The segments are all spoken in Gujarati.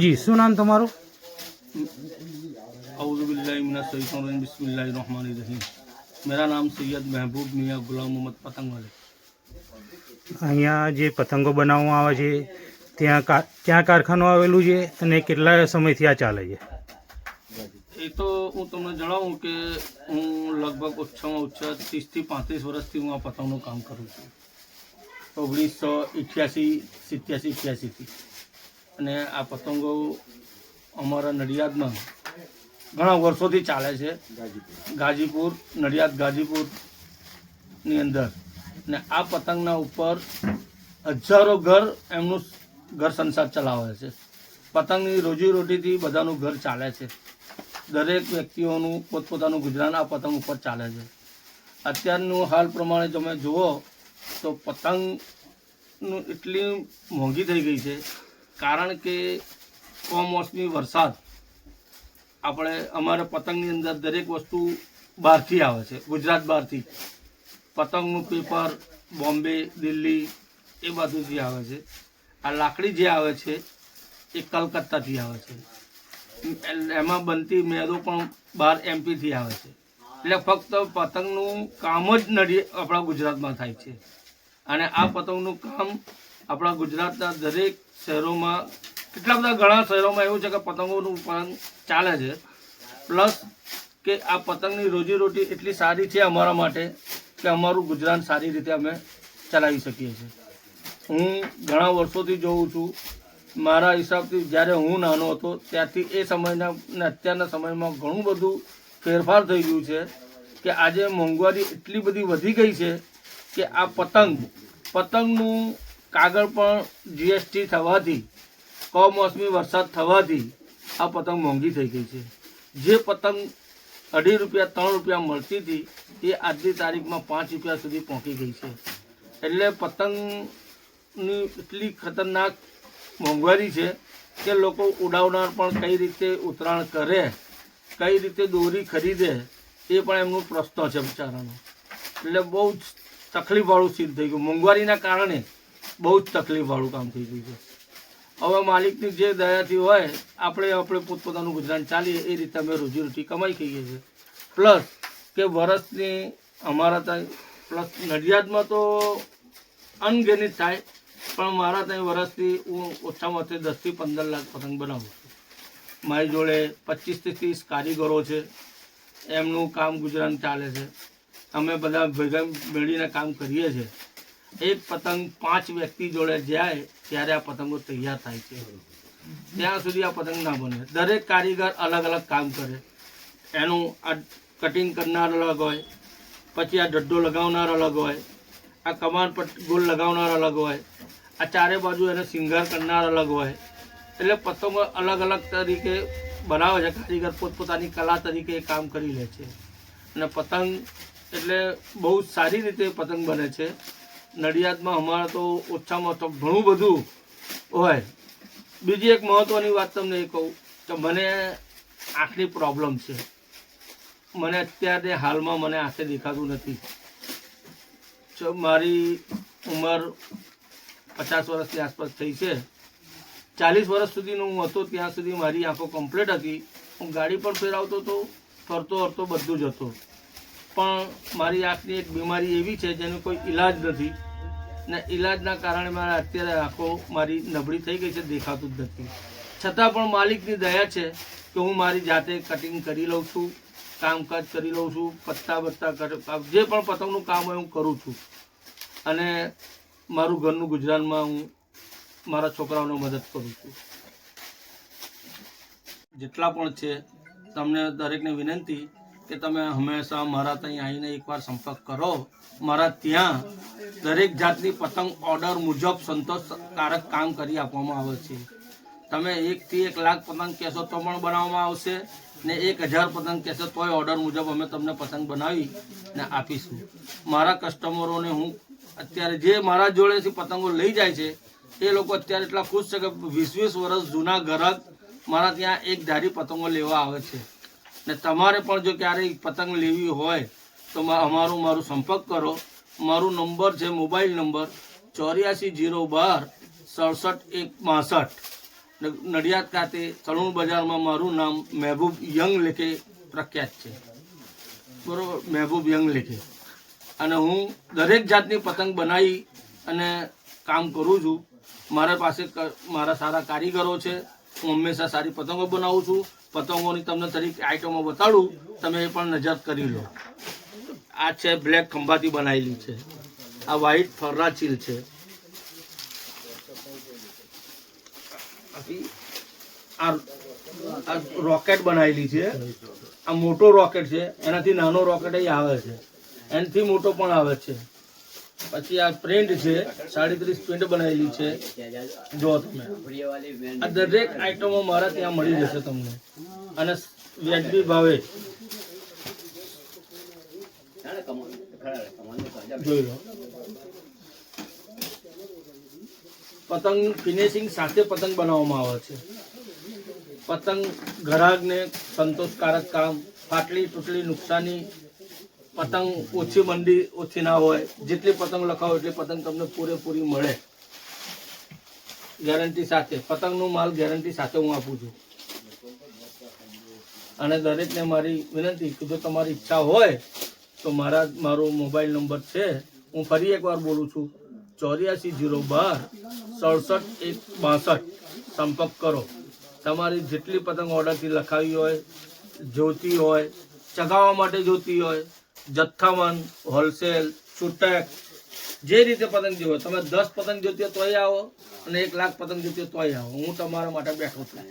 જી, શું નામ તમારું? अऊज़ुबिल्लाहिमिनश्शैतानिर्रजीम बिस्मिल्लाहिर्रहमानिर्रहीम। मेरा नाम सैयद महबूब मियाँ गुलाम मोहम्मद पतंग वाले। અહીંયા જે પતંગો બનાવવામાં આવે છે ક્યાં કારખાનું આવેલું છે અને કેટલા સમયથી આ ચાલે છે? એ તો હું તમને જણાવું કે હું લગભગ ઓછામાં ઓછા 30 થી 35 વર્ષથી હું આ પતંગનું કામ કરું છું, 1988, 87, 88થી। અને આ પતંગો અમારા નડિયાદમાં ઘણા વર્ષોથી ચાલે છે, ગાજીપુર, નડિયાદ ગાજીપુરની અંદર। ને આ પતંગના ઉપર હજારો ઘર એમનું ઘર સંસાર ચલાવે છે। પતંગની રોજીરોટીથી બધાનું ઘર ચાલે છે, દરેક વ્યક્તિઓનું પોતપોતાનું ગુજરાન આ પતંગ ઉપર ચાલે છે। અત્યારનું હાલ પ્રમાણે તમે જુઓ તો પતંગનું એટલી મોંઘી થઈ ગઈ છે, કારણ કે કમોસમી વરસાદ આપણે અમારે પતંગની અંદર દરેક વસ્તુ બહારથી આવે છે, ગુજરાત બહારથી પતંગનું પેપર બોમ્બે, દિલ્હી એ બધુંથી આવે છે। આ લાકડી જે આવે છે એ કલકત્તાથી આવે છે, એમાં બનતી મેદો પણ બહાર એમપીથી આવે છે। એટલે ફક્ત પતંગનું કામ જ આપણા ગુજરાતમાં થાય છે। અને આ પતંગનું કામ આપણા ગુજરાતના દરેક શહેરોમાં, કેટલા બધા ઘણા શહેરોમાં એવું છે કે પતંગોનું કામ ચાલે છે। પ્લસ કે આ પતંગની રોજીરોટી એટલી સારી છે અમારા માટે કે અમારું ગુજરાન સારી રીતે અમે ચલાવી શકીએ છીએ। હું ઘણા વર્ષોથી જોઉં છું, મારા હિસાબથી જ્યારે હું નાનો હતો ત્યારથી એ સમયના ને અત્યારના સમયમાં ઘણું બધું ફેરફાર થઈ ગયું છે કે આજે મોંઘવારી એટલી બધી વધી ગઈ છે કે આ પતંગનું કાગળ પણ જીએસટી થવાથી, કમોસમી વરસાદ થવાથી આ પતંગ મોંઘી થઈ ગઈ છે। જે પતંગ 2.5 રૂપિયા 3 રૂપિયા મળતી હતી એ આજની તારીખમાં 5 રૂપિયા સુધી પહોંચી ગઈ છે। એટલે પતંગની એટલી ખતરનાક મોંઘવારી છે કે લોકો ઉડાવનાર પણ કઈ રીતે ઉતરાણ કરે, કઈ રીતે દોરી ખરીદે એ પણ એમનું પ્રશ્ન છે બિચારાનો। એટલે બહુ જ તકલીફવાળું સીન થઈ ગયું, મોંઘવારીના કારણે બહુ જ તકલીફવાળું કામ થઈ ગયું છે। હવે માલિકની જે દયાથી હોય આપણે પોતપોતાનું ગુજરાન ચાલીએ એ રીતે અમે રોજીરોટી કમાઈ ખાઈએ છીએ। પ્લસ કે વર્ષની અમારા ત્યાં પ્લસ નડિયાદમાં તો અનગિનિત થાય, પણ મારા ત્યાં વર્ષથી હું ઓછામાં ઓછા 10 થી 15 લાખ પતંગ બનાવું છું। મારી જોડે 25 થી 30 કારીગરો છે, એમનું કામ ગુજરાન ચાલે છે। અમે બધા ભેગા મળીને કામ કરીએ છીએ। એક પતંગ 5 વ્યક્તિ જોડે જાય ત્યારે આ પતંગો તૈયાર થાય છે, ત્યાં સુધી આ પતંગ ના બને। દરેક કારીગર અલગ અલગ કામ કરે, એનું આ કટિંગ કરનાર અલગ હોય, પછી આ ડડ્ડો લગાવનાર અલગ હોય, આ કમાન પર ગોલ લગાવનાર અલગ હોય, આ ચારે બાજુ એને શિંગાર કરનાર અલગ હોય। એટલે પતંગો અલગ અલગ તરીકે બનાવે છે, કારીગર પોતપોતાની કલા તરીકે કામ કરી લે છે। અને પતંગ એટલે બહુ સારી રીતે પતંગ બને છે। નડિયાદમાં અમારે તો ઓછામાં ઓછા ઘણું બધું હોય। બીજી એક મહત્ત્વની વાત તમને એ કહું કે મને આંખની પ્રોબ્લેમ છે, મને અત્યારે હાલમાં મને આંખે દેખાતું નથી। મારી ઉંમર 50 વર્ષની આસપાસ થઈ છે। 40 વર્ષ સુધીનો હું હતો ત્યાં સુધી મારી આંખો કમ્પ્લીટ હતી, હું ગાડી પણ ફેરવતો હતો, ફરતો ફરતો બધું જ હતો। પણ મારી આંખની એક બીમારી એવી છે જેનો કોઈ ઈલાજ નથી, ને ઈલાજના કારણે મારા અત્યારે આંખો મારી નબળી થઈ ગઈ છે, દેખાતું જ નથી। છતાં પણ માલિકની દયા છે કે હું મારી જાતે કટિંગ કરી લઉં છું, કામકાજ કરી લઉં છું, પત્તા જે પણ પતંગનું કામ હોય હું કરું છું। અને મારું ઘરનું ગુજરાનમાં હું મારા છોકરાઓને મદદ કરું છું। જેટલા પણ છે તમને દરેકને વિનંતી કે તમે હંમેશા મારા ત્યાં આવીને એકવાર સંપર્ક કરો। મારા ત્યાં દરેક જાતની પતંગ ઓર્ડર મુજબ સંતોષકારક કામ કરી આપવામાં આવે છે। તમે 1 થી 1 લાખ પતંગ કહેશો તો પણ બનાવવામાં આવશે, ને 1000 પતંગ કહેશો તોય ઓર્ડર મુજબ અમે તમને પતંગ બનાવી ને આપીશું। મારા કસ્ટમરોને હું અત્યારે જે મારા જોડેથી પતંગો લઈ જાય છે એ લોકો અત્યારે એટલા ખુશ છે કે 20-20 વર્ષ જૂના ગ્રાહક મારા ત્યાં એક ધારી પતંગો લેવા આવે છે। ને તમારે પણ જો ક્યારેય પતંગ લેવી હોય તો મારું સંપર્ક કરો। મારું નંબર છે મોબાઈલ નંબર 84 012 67 1 62। નડિયાદ ખાતે તરુણ બજારમાં મારું નામ મહેબૂબ યંગ લેખે પ્રખ્યાત છે, બરોબર, મહેબૂબ યંગ લેખે. અને હું દરેક જાતની પતંગ બનાવી અને કામ કરું છું. મારા પાસે મારા સારા કારીગરો છે. હું હંમેશા સારી પતંગો બનાવું છું. પતંગોની તમને તરીકે આઈટમો બતાડું, તમે એ પણ નજર કરી લો. આ છે બ્લેક ખંભાતી બનાવેલી છે, આ વ્હાઈટ ફર્રા ચીલ છે, આ રોકેટ બનાવેલી છે, આ મોટો રોકેટ છે, એનાથી નાનો રોકેટ આવે છે, એનાથી મોટો પણ આવે છે. પછી આ પ્રિન્ટ છે, 37 પ્રિન્ટ બનાવેલી છે. જો તમે આ દરેક આઈટમો મારા ત્યાં મળી જશે તમને, અને વ્યાજબી ભાવે. જોઈ લો, પતંગ ફિનિશિંગ સાથે પતંગ બનાવવામાં આવે છે. પતંગ ગ્રાહકને સંતોષકારક કામ, ફાટલી તૂટલી નુકસાની, પતંગ ઓછી મંડી ઓછી ના હોય, જેટલી પતંગ લખાવો એટલી પતંગ તમને પૂરેપૂરી મળે ગેરંટી સાથે. પતંગનો માલ ગેરંટી સાથે હું આપું છું. અને દરેકને મારી વિનંતી કે જો તમારી ઈચ્છા હોય તો મારો મોબાઈલ નંબર છે, હું ફરી એકવાર બોલું છું, 8402676162. સંપર્ક કરો. તમારી જેટલી પતંગ ઓર્ડરથી લખાવી હોય, જોતી હોય, ચગાવવા માટે જોતી હોય, જથ્થાબંધ, હોલસેલ, છૂટક, જે રીતે પતંગ જોવો, તમે 10 પતંગ જોતી હોય તોય આવો, અને 1 લાખ પતંગ જોતી હોય તોય આવો. હું તમારા માટે બેઠો છું.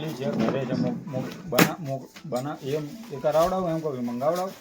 બનેલી છે ઘરે છે બના એ કરાવડાવો એમ કહું મંગાવડાવો